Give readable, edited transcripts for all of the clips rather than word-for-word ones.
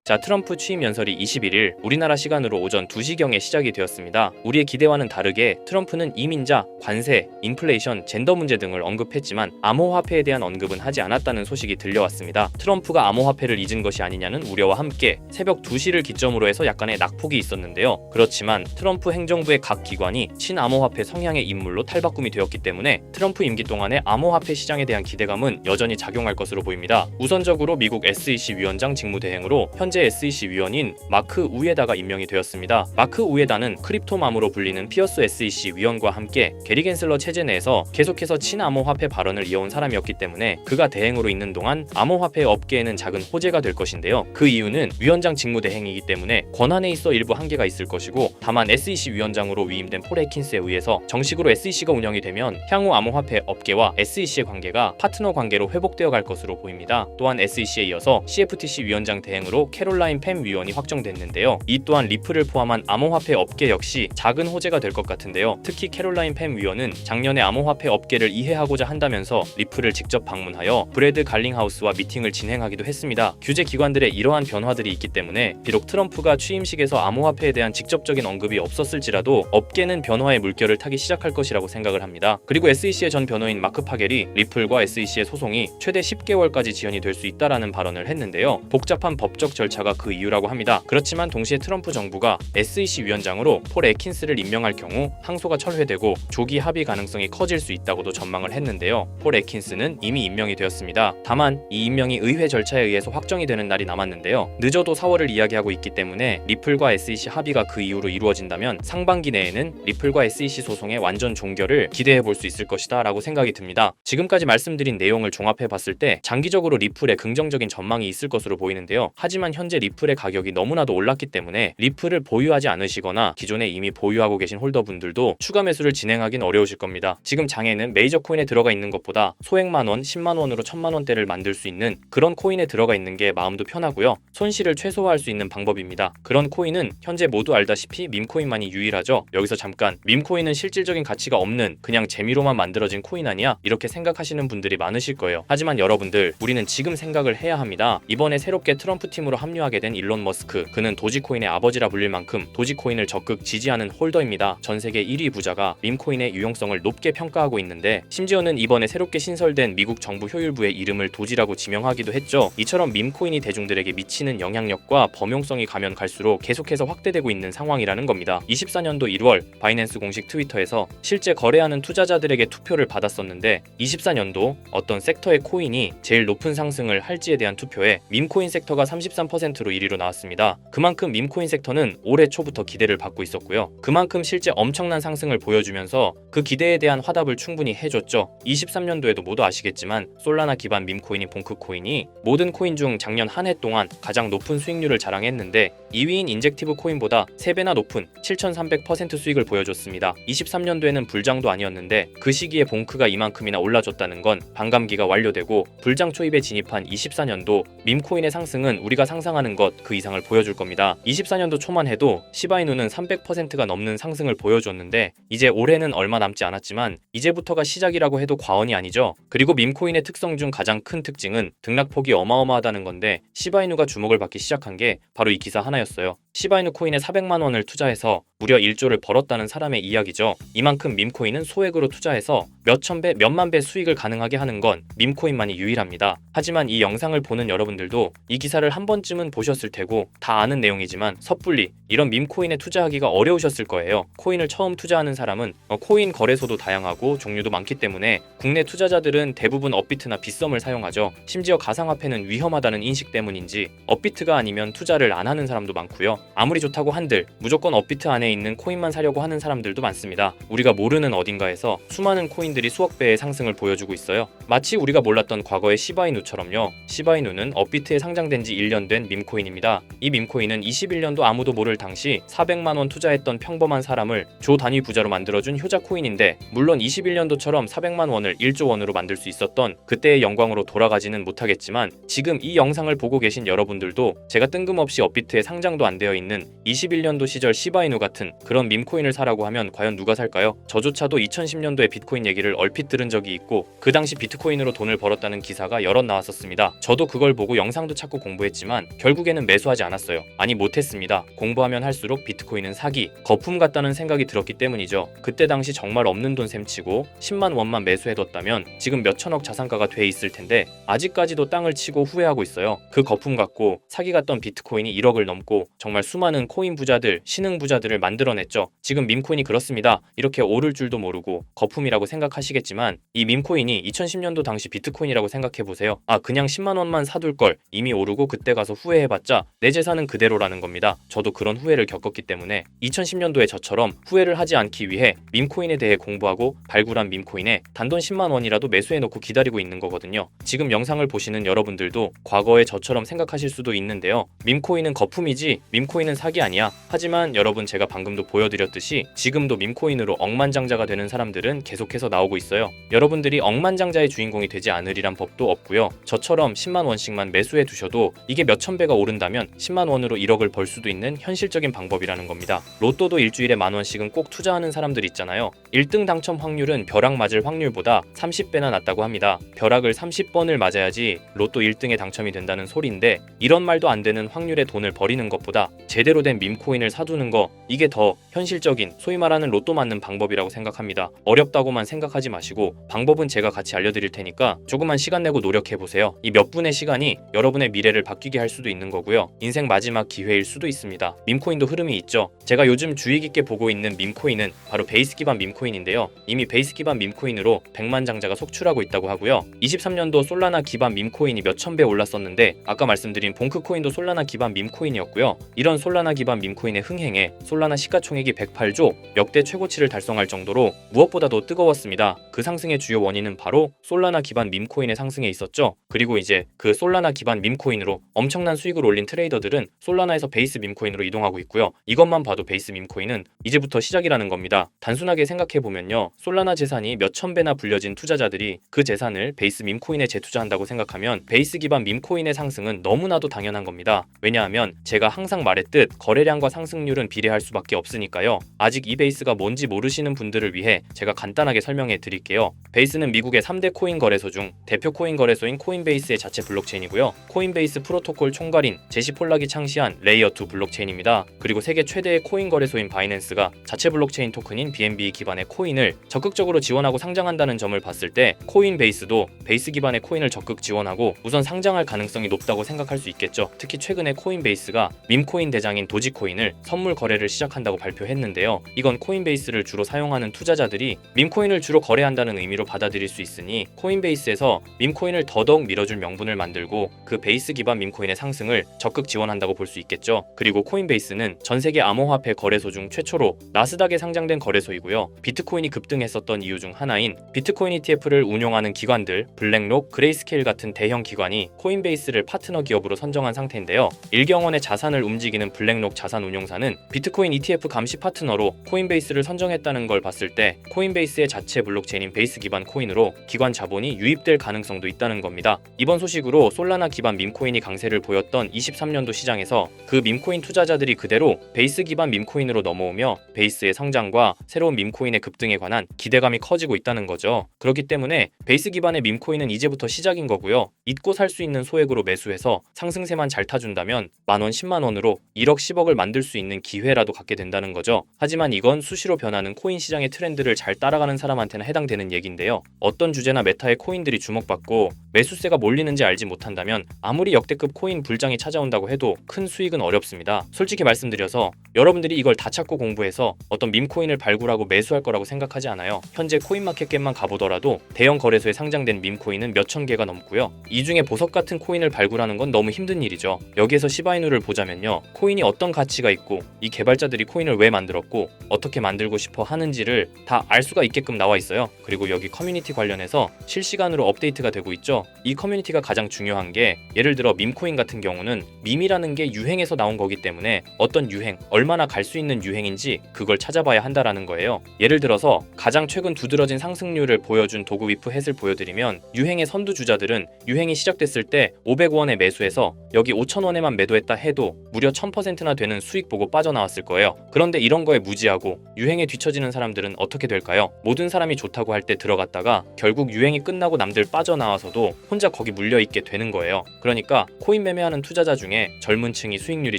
자, 트럼프 취임 연설이 21일 우리나라 시간으로 오전 2시경에 시작이 되었습니다. 우리의 기대와는 다르게 트럼프는 이민자, 관세, 인플레이션, 젠더 문제 등을 언급했지만 암호화폐에 대한 언급은 하지 않았다는 소식이 들려왔습니다. 트럼프가 암호화폐를 잊은 것이 아니냐는 우려와 함께 새벽 2시를 기점으로 해서 약간의 낙폭이 있었는데요. 그렇지만 트럼프 행정부의 각 기관이 친암호화폐 성향의 인물로 탈바꿈이 되었기 때문에 트럼프 임기 동안의 암호화폐 시장에 대한 기대감은 여전히 작용할 것으로 보입니다. 우선적으로 미국 SEC 위원장 직무대행으로 현재 SEC 위원인 마크 우에다가 임명이 되었습니다. 마크 우에다는 크립토맘으로 불리는 피어스 SEC 위원과 함께 게리 겐슬러 체제 내에서 계속해서 친암호화폐 발언을 이어온 사람이었기 때문에 그가 대행으로 있는 동안 암호화폐 업계에는 작은 호재가 될 것인데요. 그 이유는 위원장 직무대행이기 때문에 권한에 있어 일부 한계가 있을 것이고, 다만 SEC 위원장으로 위임된 폴 해킨스에 의해서 정식으로 SEC가 운영이 되면 향후 암호화폐 업계와 SEC의 관계가 파트너 관계로 회복되어 갈 것으로 보입니다. 또한 SEC에 이어서 CFTC 위원장 대행으로 캐롤라인 팸 위원이 확정됐는데요. 이 또한 리플을 포함한 암호화폐 업계 역시 작은 호재가 될 것 같은데요. 특히 캐롤라인 팸 위원은 작년에 암호화폐 업계를 이해하고자 한다면서 리플을 직접 방문하여 브래드 갈링하우스와 미팅을 진행하기도 했습니다. 규제 기관들의 이러한 변화들이 있기 때문에 비록 트럼프가 취임식에서 암호화폐에 대한 직접적인 언급이 없었을지라도 업계는 변화의 물결을 타기 시작할 것이라고 생각을 합니다. 그리고 SEC의 전 변호인 마크 파겔이 리플과 SEC의 소송이 최대 10개월까지 지연이 될 수 있다라는 발언을 했는데요. 복잡한 법적 절차가 그 이유라고 합니다. 그렇지만 동시에 트럼프 정부가 SEC 위원장으로 폴 애킨스를 임명할 경우 항소가 철회되고 조기 합의 가능성이 커질 수 있다고도 전망을 했는데요. 폴 애킨스는 이미 임명이 되었습니다. 다만 이 임명이 의회 절차에 의해서 확정이 되는 날이 남았는데요. 늦어도 4월을 이야기하고 있기 때문에 리플과 SEC 합의가 그 이후로 이루어진다면 상반기 내에는 리플과 SEC 소송의 완전 종결을 기대해 볼 수 있을 것이다 라고 생각이 듭니다. 지금까지 말씀드린 내용을 종합해 봤을 때 장기적으로 리플에 긍정적인 전망이 있을 것으로 보이는데요. 하지만 현재 리플의 가격이 너무나도 올랐기 때문에 리플을 보유하지 않으시거나 기존에 이미 보유하고 계신 홀더분들도 추가 매수를 진행하긴 어려우실 겁니다. 지금 장에는 메이저 코인에 들어가 있는 것보다 소액만원, 10만원으로 1000만원대를 만들 수 있는 그런 코인에 들어가 있는 게 마음도 편하고요. 손실을 최소화할 수 있는 방법입니다. 그런 코인은 현재 모두 알다시피 밈코인만이 유일하죠. 여기서 잠깐, 밈코인은 실질적인 가치가 없는 그냥 재미로만 만들어진 코인 아니야? 이렇게 생각하시는 분들이 많으실 거예요. 하지만 여러분들, 우리는 지금 생각을 해야 합니다. 이번에 새롭게 트럼프 팀으로 합류하게 된 일론 머스크, 그는 도지코인의 아버지라 불릴 만큼 도지코인을 적극 지지하는 홀더입니다. 전 세계 1위 부자가 밈코인의 유용성을 높게 평가하고 있는데, 심지어는 이번에 새롭게 신설된 미국 정부 효율부의 이름을 도지라고 지명하기도 했죠. 이처럼 밈코인이 대중들에게 미치는 영향력과 범용성이 가면 갈수록 계속해서 확대되고 있는 상황이라는 겁니다. 24년도 1월 바이낸스 공식 트위터에서 실제 거래하는 투자자들에게 투표를 받았었는데, 24년도 어떤 섹터의 코인이 제일 높은 상승을 할지에 대한 투표에 밈코인 섹터가 33%로 1위로 나왔습니다. 그만큼 밈코인 섹터는 올해 초부터 기대를 받고 있었고요. 그만큼 실제 엄청난 상승을 보여주면서 그 기대에 대한 화답을 충분히 해줬죠. 23년도에도 모두 아시겠지만 솔라나 기반 밈코인인 봉크코인이 모든 코인 중 작년 한 해 동안 가장 높은 수익률을 자랑했는데 2위인 인젝티브 코인보다 3배나 높은 7300% 수익을 보여줬습니다. 23년도에는 불장도 아니었는데 그 시기에 봉크가 이만큼이나 올라줬다는 건 반감기가 완료되고 불장 초입에 진입한 24년도 밈코인의 상승은 우리가 상상하는 것 그 이상을 보여줄 겁니다. 24년도 초만 해도 시바이누는 300%가 넘는 상승을 보여줬는데 이제 올해는 얼마 남지 않았지만 이제부터가 시작이라고 해도 과언이 아니죠. 그리고 밈코인의 특성 중 가장 큰 특징은 등락폭이 어마어마하다는 건데, 시바이누가 주목을 받기 시작한 게 바로 이 기사 하나였어요. 시바이누 코인에 400만 원을 투자해서 무려 1조를 벌었다는 사람의 이야기죠. 이만큼 밈코인은 소액으로 투자해서 몇천 배, 몇만 배 수익을 가능하게 하는 건 밈코인만이 유일합니다. 하지만 이 영상을 보는 여러분들도 이 기사를 한 번쯤은 보셨을 테고 다 아는 내용이지만 섣불리 이런 밈코인에 투자하기가 어려우셨을 거예요. 코인을 처음 투자하는 사람은 코인 거래소도 다양하고 종류도 많기 때문에 국내 투자자들은 대부분 업비트나 빗썸을 사용하죠. 심지어 가상화폐는 위험하다는 인식 때문인지 업비트가 아니면 투자를 안 하는 사람도 많고요. 아무리 좋다고 한들 무조건 업비트 안에 있는 코인만 사려고 하는 사람들도 많습니다. 우리가 모르는 어딘가에서 수많은 코인들이 수억 배의 상승을 보여주고 있어요. 마치 우리가 몰랐던 과거의 시바이누처럼요. 시바이누는 업비트에 상장된 지 1년 된 밈코인입니다. 이 밈코인은 21년도 아무도 모를 당시 400만 원 투자했던 평범한 사람을 조 단위 부자로 만들어준 효자 코인인데, 물론 21년도처럼 400만 원을 1조 원으로 만들 수 있었던 그때의 영광으로 돌아가지는 못하겠지만, 지금 이 영상을 보고 계신 여러분들도 제가 뜬금없이 업비트에 상장도 안 되어 있는 21년도 시절 시바이누 같은 같은 그런 밈코인을 사라고 하면 과연 누가 살까요? 저조차도 2010년도에 비트코인 얘기를 얼핏 들은 적이 있고 그 당시 비트코인으로 돈을 벌었다는 기사가 여럿 나왔었습니다. 저도 그걸 보고 영상도 찾고 공부했지만 결국에는 매수하지 않았어요. 아니 못했습니다. 공부하면 할수록 비트코인은 사기, 거품 같다는 생각이 들었기 때문이죠. 그때 당시 정말 없는 돈 셈치고 10만 원만 매수해뒀다면 지금 몇천억 자산가가 돼 있을 텐데 아직까지도 땅을 치고 후회하고 있어요. 그 거품 갖고 사기 같던 비트코인이 1억을 넘고 정말 수많은 코인 부자들, 신흥 부자들을 만들어냈죠. 지금 밈코인이 그렇습니다. 이렇게 오를 줄도 모르고 거품이라고 생각하시겠지만 이 밈코인이 2010년도 당시 비트코인이라고 생각해보세요. 그냥 10만 원만 사둘 걸, 이미 오르고 그때 가서 후회해봤자 내 재산은 그대로라는 겁니다. 저도 그런 후회를 겪었기 때문에 2010년도에 저처럼 후회를 하지 않기 위해 밈코인에 대해 공부하고 발굴한 밈코인에 단돈 10만 원이라도 매수해놓고 기다리고 있는 거거든요. 지금 영상을 보시는 여러분들도 과거에 저처럼 생각하실 수도 있는데요. 밈코인은 거품이지 밈코인은 사기 아니야. 하지만 여러분, 제가 방금도 보여드렸듯이 지금도 밈코인으로 억만장자가 되는 사람들은 계속해서 나오고 있어요. 여러분들이 억만장자의 주인공이 되지 않으리란 법도 없고요. 저처럼 10만 원씩만 매수해 두셔도 이게 몇천 배가 오른다면 10만 원으로 1억을 벌 수도 있는 현실적인 방법이라는 겁니다. 로또도 일주일에 만 원씩은 꼭 투자하는 사람들 있잖아요. 1등 당첨 확률은 벼락 맞을 확률보다 30배나 낮다고 합니다. 벼락을 30번을 맞아야지 로또 1등에 당첨이 된다는 소리인데, 이런 말도 안 되는 확률에 돈을 버리는 것보다 제대로 된 밈코인을 사두는 거, 이게 더 현실적인, 소위 말하는 로또 맞는 방법이라고 생각합니다. 어렵다고만 생각하지 마시고 방법은 제가 같이 알려드릴 테니까 조금만 시간 내고 노력해보세요. 이 몇 분의 시간이 여러분의 미래를 바뀌게 할 수도 있는 거고요. 인생 마지막 기회일 수도 있습니다. 밈코인도 흐름이 있죠. 제가 요즘 주의 깊게 보고 있는 밈코인은 바로 베이스 기반 밈코인인데요. 이미 베이스 기반 밈코인으로 100만 장자가 속출하고 있다고 하고요. 23년도 솔라나 기반 밈코인이 몇천 배 올랐었는데 아까 말씀드린 봉크코인도 솔라나 기반 밈코인이었고요. 이런 솔라나 기반 밈코인의 흥행에 솔라나 시가총액이 108조, 역대 최고치를 달성할 정도로 무엇보다도 뜨거웠습니다. 그 상승의 주요 원인은 바로 솔라나 기반 밈코인의 상승에 있었죠. 그리고 이제 그 솔라나 기반 밈코인으로 엄청난 수익을 올린 트레이더들은 솔라나에서 베이스 밈코인으로 이동하고 있고요. 이것만 봐도 베이스 밈코인은 이제부터 시작이라는 겁니다. 단순하게 생각해보면요, 솔라나 재산이 몇천 배나 불려진 투자자들이 그 재산을 베이스 밈코인에 재투자한다고 생각하면 베이스 기반 밈코인의 상승은 너무나도 당연한 겁니다. 왜냐하면 제가 항상 말했듯 거래량과 상승률은 비례할 수밖에 없으니까요. 아직 이 베이스가 뭔지 모르시는 분들을 위해 제가 간단하게 설명해 드릴게요. 베이스는 미국의 3대 코인 거래소 중 대표 코인 거래소인 코인베이스의 자체 블록체인이고요. 코인베이스 프로토콜 총괄인 제시 폴락이 창시한 레이어2 블록체인입니다. 그리고 세계 최대의 코인 거래소인 바이낸스가 자체 블록체인 토큰인 BNB 기반의 코인을 적극적으로 지원하고 상장한다는 점을 봤을 때 코인베이스도 베이스 기반의 코인을 적극 지원하고 우선 상장할 가능성이 높다고 생각할 수 있겠죠. 특히 최근에 코인베이스가 밈코인 대장인 도지코인을 선물 거래를 시작한다고 발표했는데요. 이건 코인베이스를 주로 사용하는 투자자들이 밈코인을 주로 거래한다는 의미로 받아들일 수 있으니 코인베이스에서 밈코인을 더더욱 밀어줄 명분을 만들고 그 베이스 기반 밈코인의 상승을 적극 지원한다고 볼 수 있겠죠. 그리고 코인베이스는 전 세계 암호화폐 거래소 중 최초로 나스닥에 상장된 거래소이고요. 비트코인이 급등했었던 이유 중 하나인 비트코인 ETF를 운용하는 기관들, 블랙록, 그레이스케일 같은 대형 기관이 코인베이스를 파트너 기업으로 선정한 상태인데요. 일경원의 자산을 움직이는 블랙록 자산운용사는 비트코인 ETF 감시 파트너로 코인베이스를 선정했다는 걸 봤을 때 코인베이스의 자체 블록체인인 베이스 기반 코인으로 기관 자본이 유입될 가능성도 있다는 겁니다. 이번 소식으로 솔라나 기반 밈코인이 강세를 보였던 23년도 시장에서 그 밈코인 투자자들이 그대로 베이스 기반 밈코인으로 넘어오며 베이스의 성장과 새로운 밈코인의 급등에 관한 기대감이 커지고 있다는 거죠. 그렇기 때문에 베이스 기반의 밈코인은 이제부터 시작인 거고요. 잊고 살 수 있는 소액으로 매수해서 상승세만 잘 타준다면 만원, 10만원으로 1억, 10억을 만들 수 있는 기회라도 갖게 된다는 거죠. 하지만 이건 수시로 변하는 코인 시장의 트렌드를 잘 따라가는 사람한테는 해당되는 얘기인데요. 어떤 주제나 메타의 코인들이 주목받고 매수세가 몰리는지 알지 못한다면 아무리 역대급 코인 불장이 찾아온다고 해도 큰 수익은 어렵습니다. 솔직히 말씀드려서 여러분들이 이걸 다 찾고 공부해서 어떤 밈코인을 발굴하고 매수할 거라고 생각하지 않아요. 현재 코인마켓겟만 가보더라도 대형 거래소에 상장된 밈코인은 몇천 개가 넘고요. 이 중에 보석 같은 코인을 발굴하는 건 너무 힘든 일이죠. 여기에서 시바이누를 보자면요, 코인이 어떤 가치가 있고 이 개발자들이 코인을 왜 만들었고 어떻게 만들고 싶어 하는지를 다 알 수가 있게끔 나와 있어요. 그리고 여기 커뮤니티 관련해서 실시간으로 업데이트가 되고 있죠. 이 커뮤니티가 가장 중요한 게, 예를 들어 밈코인 같은 경우는 밈이라는 게 유행에서 나온 거기 때문에 어떤 유행, 얼마나 갈 수 있는 유행인지 그걸 찾아봐야 한다라는 거예요. 예를 들어서 가장 최근 두드러진 상승률을 보여준 도구 위프 햇을 보여드리면, 유행의 선두주자들은 유행이 시작됐을 때 500원에 매수해서 여기 5,000원에만 매도했다 해도 무려 1000%나 되는 수익 보고 빠져나왔을 거예요. 그런데 이런 거에 무지하고 유행에 뒤처지는 사람들은 어떻게 될까요? 모든 사람이 좋다고 할 때 들어갔다가 결국 유행이 끝나고 남들 빠져나와서도 혼자 거기 물려있게 되는 거예요. 그러니까 코인 매매하는 투자자 중에 젊은 층이 수익률이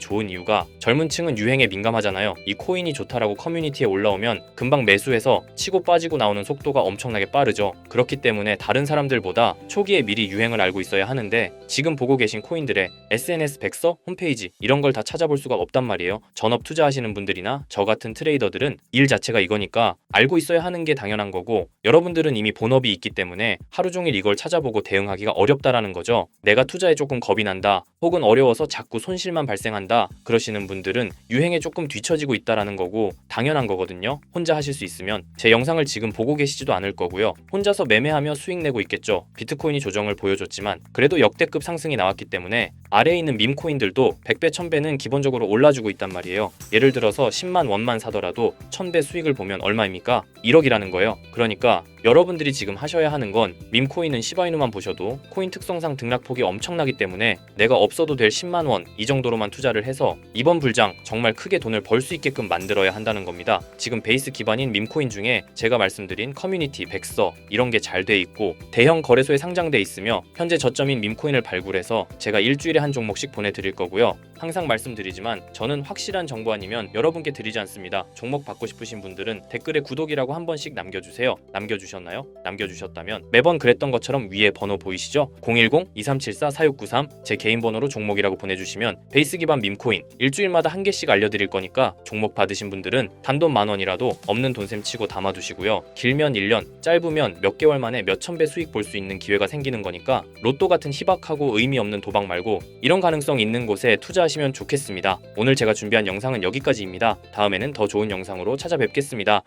좋은 이유가 젊은 층은 유행에 민감하잖아요. 이 코인이 좋다라고 커뮤니티에 올라오면 금방 매수해서 치고 빠지고 나오는 속도가 엄청나게 빠르죠. 그렇기 때문에 다른 사람들보다 초기에 미리 유행을 알고 있어야 하는데 지금 보고 계신 코인들의 SNS 백서, 홈페이지 이런 걸 다 찾아볼 수가 없단 말이에요. 전업 투자하시는 분들이나 저 같은 트레이더들은 일 자체가 이거니까 알고 있어야 하는 게 당연한 거고, 여러분들은 이미 본업이 있기 때문에 하루 종일 이걸 찾아보고 대응하기가 어렵다라는 거죠. 내가 투자에 조금 겁이 난다, 혹은 어려워서 자꾸 손실만 발생한다 그러시는 분들은 유행에 조금 뒤처지고 있다라는 거고 당연한 거거든요. 혼자 하실 수 있으면 제 영상을 지금 보고 계시지도 않을 거고요. 혼자서 매매하며 수익 내고 있겠죠. 비트코인이 조정을 보여줬지만 그래도 역대급 상승이 나왔기 때문에 아래에 있는 밈코인들도 100배 1000배는 기본적으로 올라주고 있단 말이에요. 예를 들어서 10만 원만 사더라도 1000배 수익을 보면 얼마입니까? 1억이라는 거예요. 그러니까 여러분들이 지금 하셔야 하는 건 밈코인은 시바이누만 보셔도 코인 특성상 등락폭이 엄청나기 때문에 내가 없어도 될 10만 원 이 정도로만 투자를 해서 이번 불장 정말 크게 돈을 벌 수 있게끔 만들어야 한다는 겁니다. 지금 베이스 기반인 밈코인 중에 제가 말씀드린 커뮤니티, 백서 이런 게 잘 돼 있고 대형 거래소에 상장돼 있으며 현재 저점인 밈코인을 발굴해서 제가 일주일에 한 종목씩 보내드릴 거고요. 항상 말씀드리지만 저는 확실한 정보 아니면 여러분께 드리지 않습니다. 종목 받고 싶으신 분들은 댓글에 구독이라고 한 번씩 남겨주세요. 남겨주셨나요? 남겨주셨다면 매번 그랬던 것처럼 위에 번호 보이시죠? 010-2374-4693 제 개인 번호로 종목이라고 보내주시면 베이스 기반 밈코인 일주일마다 한 개씩 알려드릴 거니까 종목 받으신 분들은 단돈 10,000원이라도 없는 돈셈 치고 담아두시고요. 길면 1년, 짧으면 몇 개월 만에 몇천 배 수익 볼 수 있는 기회가 생기는 거니까 로또 같은 희박하고 의미 없는 도박 말고 이런 가능성 있는 곳에 투자하시면 좋겠습니다. 오늘 제가 준비한 영상은 여기까지입니다. 다음에는 더 좋은 영상으로 찾아뵙겠습니다.